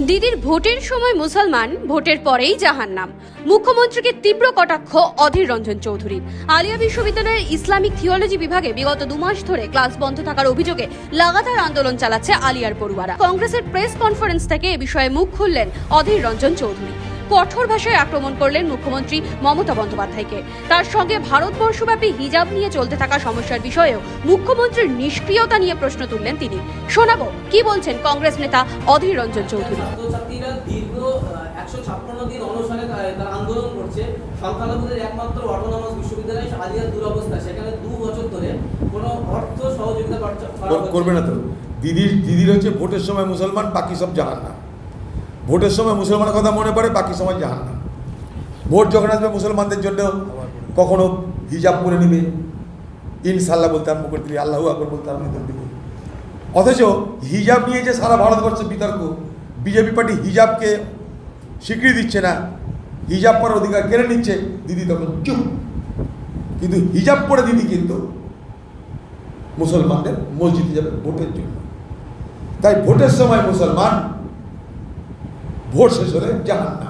দিদির ভোটের সময় মুসলমান, ভোটের পরেই জাহান্নাম। মুখ্যমন্ত্রীকে তীব্র কটাক্ষ অধীর রঞ্জন চৌধুরীর। আলিয়া বিশ্ববিদ্যালয়ের ইসলামিক থিওলজি বিভাগে বিগত 2 মাস ধরে ক্লাস বন্ধ থাকার অভিযোগে লাগাতার আন্দোলন চালাচ্ছে আলিয়ার পড়ুয়ারা। কংগ্রেসের প্রেস কনফারেন্স থেকে এ বিষয়ে মুখ খুললেন অধীর রঞ্জন চৌধুরী। কঠোর ভাষায় আক্রমণ করলেন মুখ্যমন্ত্রী মমতা বন্দ্যোপাধ্যায়কে। তার সঙ্গে ভারতবর্ষব্যাপী হিজাব নিয়ে চলতে থাকা সমস্যার বিষয়েও মুখ্যমন্ত্রীর নিষ্ক্রিয়তা নিয়ে প্রশ্ন তুললেন তিনি। শোনাবো কি বলছেন কংগ্রেস নেতা অধীর রঞ্জন চৌধুরী। ছাত্রছাত্রীরা দীর্ঘ 156 দিন অনশনে তারা আন্দোলন করছে। সংখ্যালঘুদের একমাত্র অটোনমাস বিশ্ববিদ্যালয় আলিয়ার দুরবস্থা, সেখানে 2 বছর ধরে কোনো অর্থ সহযোগিতা করবে না। তো দিদির হচ্ছে ভোটের সময় মুসলমান, বাকি সব জাহান্নাম। ভোটের সময় মুসলমানের কথা মনে পড়ে, বাকি সময় জাহান্নাম। ভোট যখন আসবে মুসলমানদের জন্য কখনো হিজাব পরে নিবে, ইনশাল্লাহ বলতে আরম্ভ করে দিবে, আল্লাহু আকবার বলতে আরম্ভ করে দিবে। অথচ হিজাব নিয়ে যে সারা ভারতবর্ষের বিতর্ক, বিজেপি পার্টি হিজাবকে স্বীকৃতি দিচ্ছে না, হিজাব পরার অধিকার কেড়ে নিচ্ছে, দিদি তখন চুপ। কিন্তু হিজাব পরে দিদি কিন্তু মুসলমানদের মসজিদে যাবে ভোটের জন্য। তাই ভোটের সময় মুসলমান, ভোট শেষ হলে জাহান্নাম।